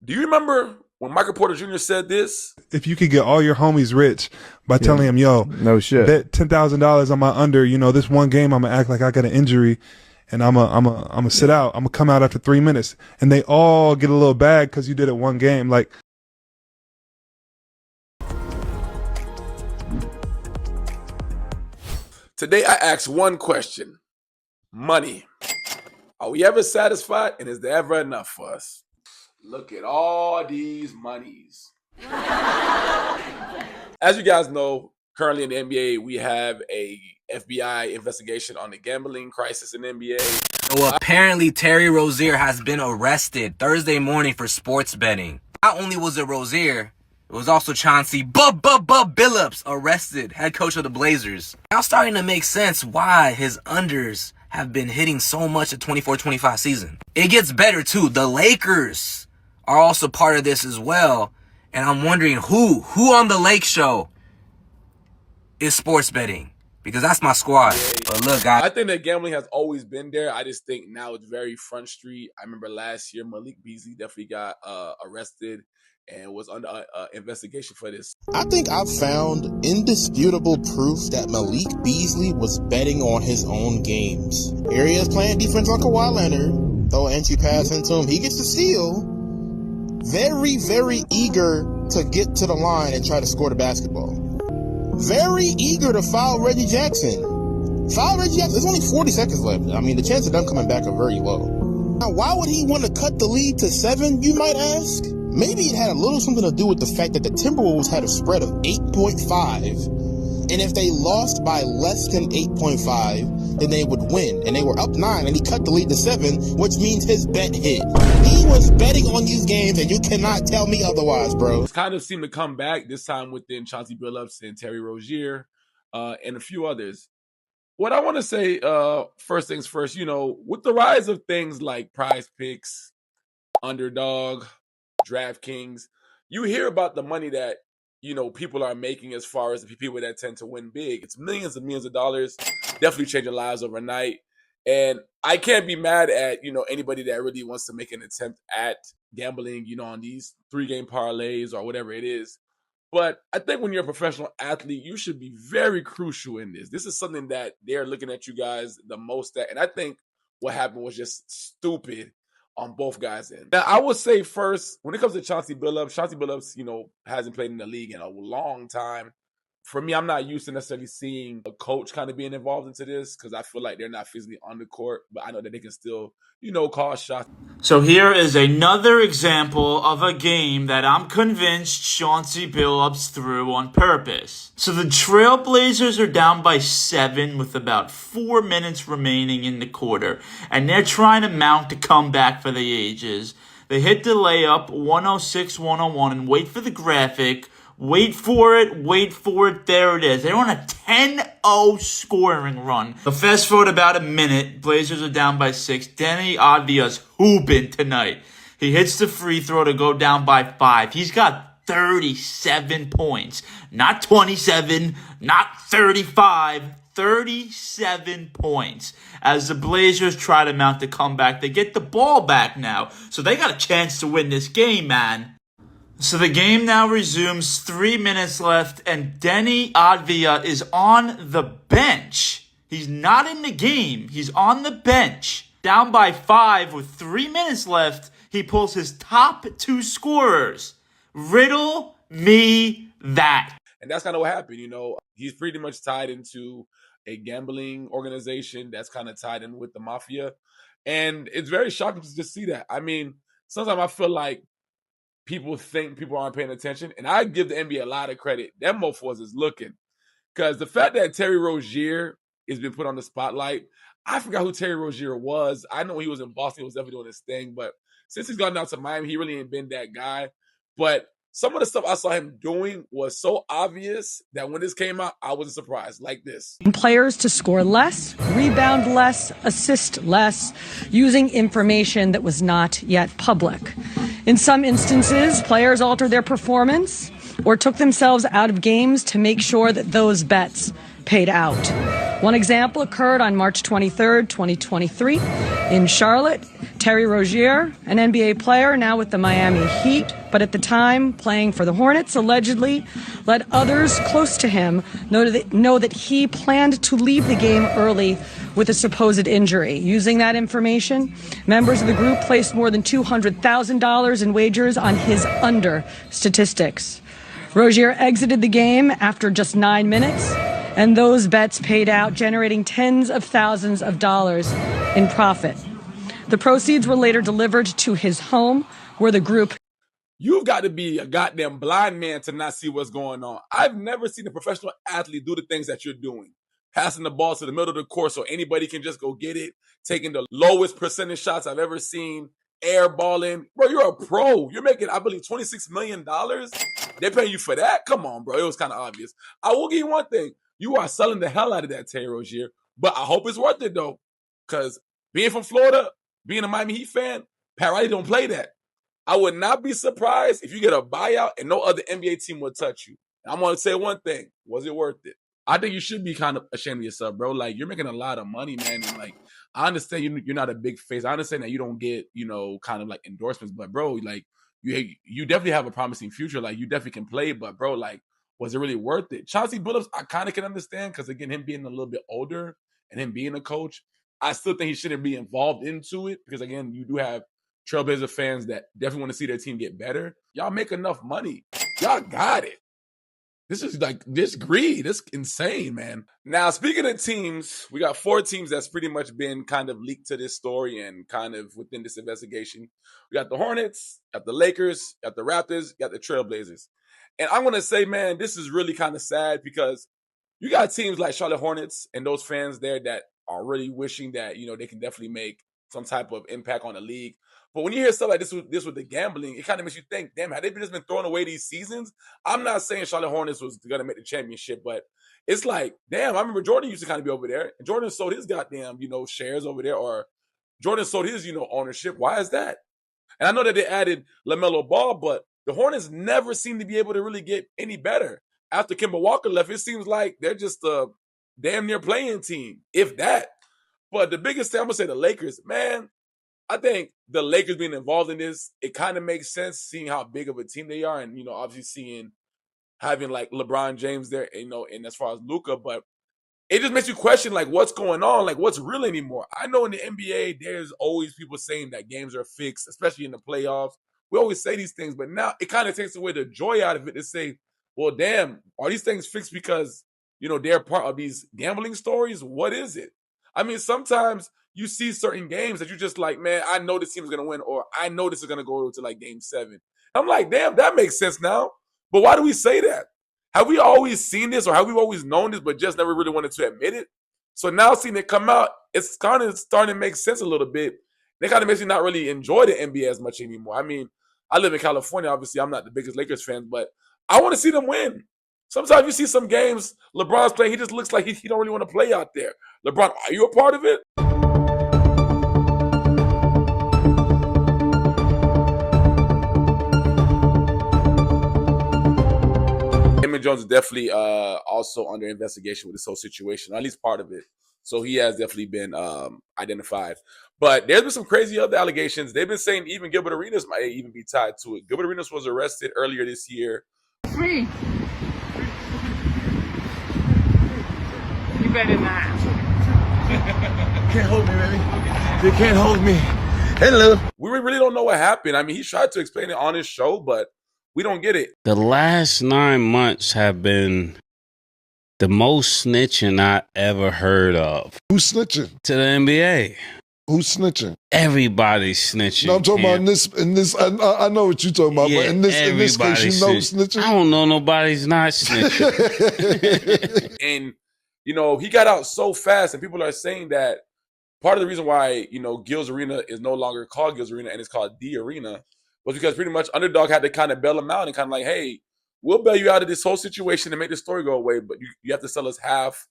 Do you remember when Michael Porter Jr. said this? If you could get all your homies rich by telling them, yo, no shit, bet $10,000 on my under, this one game I'm gonna act like I got an injury and I'm gonna sit out. I'm gonna come out after 3 minutes, and they all get a little bag because you did it one game. Like, today I asked one question: money. Are we ever satisfied, and is there ever enough for us? Look at all these monies. As you guys know, currently in the NBA, we have a FBI investigation on the gambling crisis in the NBA. So apparently Terry Rozier has been arrested Thursday morning for sports betting. Not only was it Rozier, it was also Chauncey Billups arrested, head coach of the Blazers. Now starting to make sense why his unders have been hitting so much the 24-25 season. It gets better too. The Lakers are also part of this as well. And I'm wondering who on the Lake Show is sports betting? Because that's my squad. But look, guys, I think that gambling has always been there. I just think now it's very front street. I remember last year Malik Beasley definitely got arrested and was under investigation for this. I think I've found indisputable proof that Malik Beasley was betting on his own games. Here he is playing defense on Kawhi Leonard. Throw an entry pass into him. He gets the steal. Very, very eager to get to the line and try to score the basketball. Very eager to foul Reggie Jackson. Foul Reggie Jackson. There's only 40 seconds left. I mean, the chances of them coming back are very low. Now, why would he want to cut the lead to 7, you might ask? Maybe it had a little something to do with the fact that the Timberwolves had a spread of 8.5. And if they lost by less than 8.5, then they would win. And they were up 9, and he cut the lead to 7, which means his bet hit. He was betting on these games, and you cannot tell me otherwise, bro. It's kind of seemed to come back this time within Chauncey Billups and Terry Rozier and a few others. What I want to say, first things first, with the rise of things like Prize Picks, Underdog, DraftKings, you hear about the money that people are making as far as the people that tend to win big. It's millions and millions of dollars, definitely changing lives overnight. And I can't be mad at, anybody that really wants to make an attempt at gambling, on these 3-game parlays or whatever it is. But I think when you're a professional athlete, you should be very crucial in this. This is something that they're looking at you guys the most at. And I think what happened was just stupid on both guys' end. Now, I would say first, when it comes to Chauncey Billups, hasn't played in the league in a long time. For me, I'm not used to necessarily seeing a coach kind of being involved into this because I feel like they're not physically on the court, but I know that they can still, call shots. So here is another example of a game that I'm convinced Chauncey Billups threw on purpose. So the Trailblazers are down by 7 with about 4 minutes remaining in the quarter, and they're trying to mount a comeback for the ages. They hit the layup 106-101 and wait for the graphic. Wait for it, there it is. They're on a 10-0 scoring run. So fast forward about a minute, Blazers are down by 6. Danny Advia's hooping tonight. He hits the free throw to go down by 5. He's got 37 points. Not 27, not 35, 37 points. As the Blazers try to mount the comeback, they get the ball back now. So they got a chance to win this game, man. So the game now resumes, 3 minutes left, and Denny Advia is on the bench. He's not in the game. He's on the bench. Down by 5 with 3 minutes left, he pulls his top 2 scorers. Riddle me that. And that's kind of what happened, He's pretty much tied into a gambling organization that's kind of tied in with the mafia. And it's very shocking to just see that. I mean, sometimes I feel like people think people aren't paying attention, and I give the NBA a lot of credit. Them mofos is looking, because the fact that Terry Rozier has been put on the spotlight, I forgot who Terry Rozier was. I know he was in Boston, he was definitely doing his thing, but since he's gone down to Miami, he really ain't been that guy. But some of the stuff I saw him doing was so obvious that when this came out, I wasn't surprised. Like this. Players to score less, rebound less, assist less, using information that was not yet public. In some instances, players altered their performance or took themselves out of games to make sure that those bets paid out. One example occurred on March 23rd, 2023 in Charlotte. Terry Rozier, an NBA player now with the Miami Heat, but at the time playing for the Hornets, allegedly let others close to him know that he planned to leave the game early with a supposed injury. Using that information, members of the group placed more than $200,000 in wagers on his under statistics. Rozier exited the game after just 9 minutes, and those bets paid out, generating tens of thousands of dollars in profit. The proceeds were later delivered to his home, where the group... You've got to be a goddamn blind man to not see what's going on. I've never seen a professional athlete do the things that you're doing. Passing the ball to the middle of the court so anybody can just go get it. Taking the lowest percentage shots I've ever seen. Airballing. Bro, you're a pro. You're making, I believe, $26 million. They're paying you for that? Come on, bro. It was kind of obvious. I will give you one thing. You are selling the hell out of that, Terry Rozier. But I hope it's worth it, though. Because being from Florida, being a Miami Heat fan, Pat Riley don't play that. I would not be surprised if you get a buyout and no other NBA team will touch you. I'm going to say one thing. Was it worth it? I think you should be kind of ashamed of yourself, bro. Like, you're making a lot of money, man. And, like, I understand you're not a big face. I understand that you don't get, kind of, like, endorsements. But, bro, like, you definitely have a promising future. Like, you definitely can play. But, bro, like, was it really worth it? Chauncey Billups, I kind of can understand because, again, him being a little bit older and him being a coach, I still think he shouldn't be involved into it because, again, you do have Trailblazer fans that definitely want to see their team get better. Y'all make enough money. Y'all got it. This is like this greed. It's insane, man. Now, speaking of teams, we got 4 teams that's pretty much been kind of leaked to this story and kind of within this investigation. We got the Hornets, got the Lakers, got the Raptors, got the Trailblazers. And I'm going to say, man, this is really kind of sad because you got teams like Charlotte Hornets and those fans there that are really wishing that, they can definitely make some type of impact on the league. But when you hear stuff like this with the gambling, it kind of makes you think, damn, had they just been throwing away these seasons? I'm not saying Charlotte Hornets was going to make the championship, but it's like, damn, I remember Jordan used to kind of be over there. And Jordan sold his goddamn, shares over there, or Jordan sold his, ownership. Why is that? And I know that they added LaMelo Ball, but the Hornets never seem to be able to really get any better. After Kemba Walker left, it seems like they're just a damn near playing team, if that. But the biggest thing, I'm going to say the Lakers, man, I think the Lakers being involved in this, it kind of makes sense seeing how big of a team they are. And, obviously having like LeBron James there, and as far as Luka, but it just makes you question like what's going on, like what's real anymore. I know in the NBA, there's always people saying that games are fixed, especially in the playoffs. We always say these things, but now it kind of takes away the joy out of it to say, well, damn, are these things fixed because, they're part of these gambling stories? What is it? I mean, sometimes you see certain games that you're just like, man, I know this team is going to win, or I know this is going to go to like game 7. I'm like, damn, that makes sense now. But why do we say that? Have we always seen this, or have we always known this, but just never really wanted to admit it? So now seeing it come out, it's kind of starting to make sense a little bit. It kind of makes me not really enjoy the NBA as much anymore. I mean, I live in California. Obviously, I'm not the biggest Lakers fan, but I want to see them win. Sometimes you see some games, LeBron's playing, he just looks like he don't really want to play out there. LeBron, are you a part of it? Damon Jones is definitely also under investigation with this whole situation, or at least part of it. So he has definitely been identified. But there's been some crazy other allegations. They've been saying even Gilbert Arenas might even be tied to it. Gilbert Arenas was arrested earlier this year. Me. You better not. Can't hold me, baby. You can't hold me. Hello. We really don't know what happened. I mean, he tried to explain it on his show, but we don't get it. The last 9 months have been the most snitching I ever heard of. Who's snitching? To the NBA. Who's snitching? Everybody's snitching. No, I'm talking about in this. I know what you're talking about, Yeah, but in this case, you know snitching. I don't know nobody's not snitching. And, he got out so fast, and people are saying that part of the reason why, Gil's Arena is no longer called Gil's Arena and it's called The Arena was because pretty much Underdog had to kind of bail him out and kind of like, hey, we'll bail you out of this whole situation and make the story go away, but you have to sell us half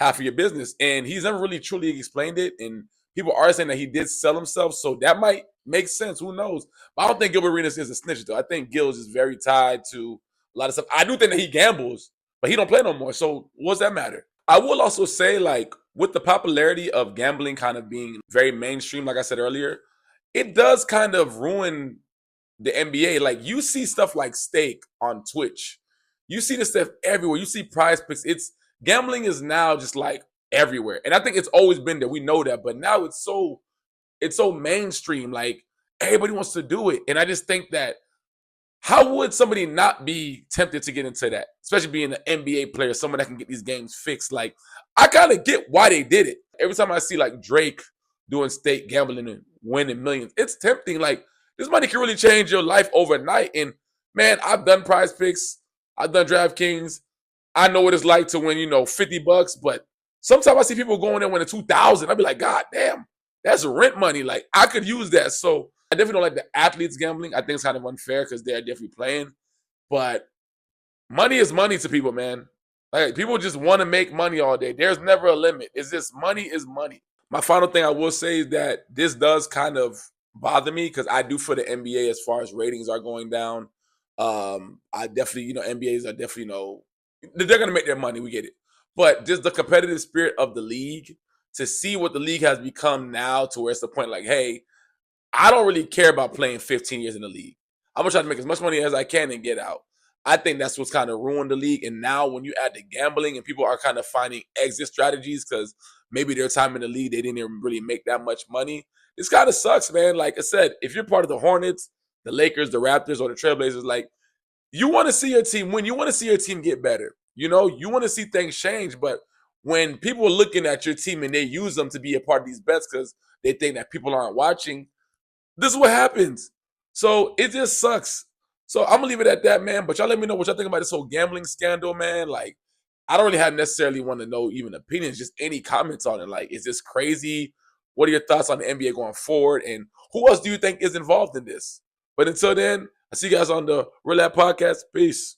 of your business. And he's never really truly explained it, and people are saying that he did sell himself, so that might make sense. Who knows? But I don't think Gilbert Arenas is a snitch, though. I think Gil is very tied to a lot of stuff. I do think that he gambles, but he don't play no more, so what's that matter? I will also say, like, with the popularity of gambling kind of being very mainstream, like I said earlier, it does kind of ruin the NBA. Like you see stuff like stake on Twitch. You see this stuff everywhere. You see prize picks. It's gambling is now just like everywhere. And I think it's always been there. We know that, but now it's so mainstream. Like everybody wants to do it. And I just think that how would somebody not be tempted to get into that? Especially being an NBA player, someone that can get these games fixed. Like, I kind of get why they did it. Every time I see like Drake doing stake gambling and winning millions, it's tempting. Like, this money can really change your life overnight. And man, I've done prize picks, I've done DraftKings. I know what it's like to win, $50, but sometimes I see people going in winning 2,000. I'd be like, God damn, that's rent money. Like, I could use that. So I definitely don't like the athletes gambling. I think it's kind of unfair because they're definitely playing. But money is money to people, man. Like people just want to make money all day. There's never a limit. It's just money is money. My final thing I will say is that this does kind of bother me because I do for the NBA as far as ratings are going down. I definitely, NBAs are definitely, they're gonna make their money. We get it. But just the competitive spirit of the league, to see what the league has become now to where it's the point like, hey, I don't really care about playing 15 years in the league. I'm gonna try to make as much money as I can and get out. I think that's what's kind of ruined the league. And now when you add the gambling and people are kind of finding exit strategies because maybe their time in the league, they didn't even really make that much money. This kind of sucks, man. Like I said, if you're part of the Hornets, the Lakers, the Raptors, or the Trailblazers, like you want to see your team win. You want to see your team get better. You want to see things change. But when people are looking at your team and they use them to be a part of these bets because they think that people aren't watching, this is what happens. So it just sucks. So I'm gonna leave it at that, man. But y'all let me know what y'all think about this whole gambling scandal, man. Like, I don't really have necessarily want to know even opinions, just any comments on it. Like, is this crazy? What are your thoughts on the NBA going forward? And who else do you think is involved in this? But until then, I see you guys on the Real Lab Podcast. Peace.